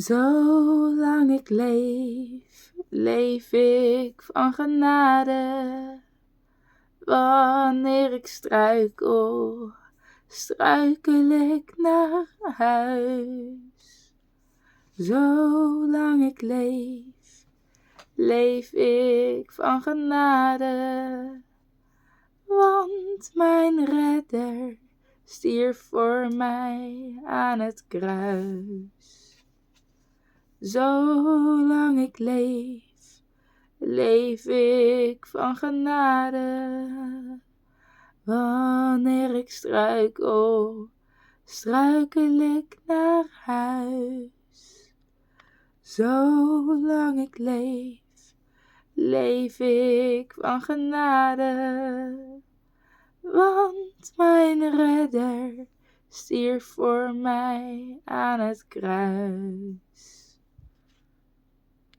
Zolang ik leef, leef ik van genade. Wanneer ik struikel, struikel ik naar huis. Zolang ik leef, leef ik van genade. Want mijn redder stierf voor mij aan het kruis. Zolang ik leef, leef ik van genade. Wanneer ik struikel, struikel ik naar huis. Zolang ik leef, leef ik van genade. Want mijn redder stierf voor mij aan het kruis.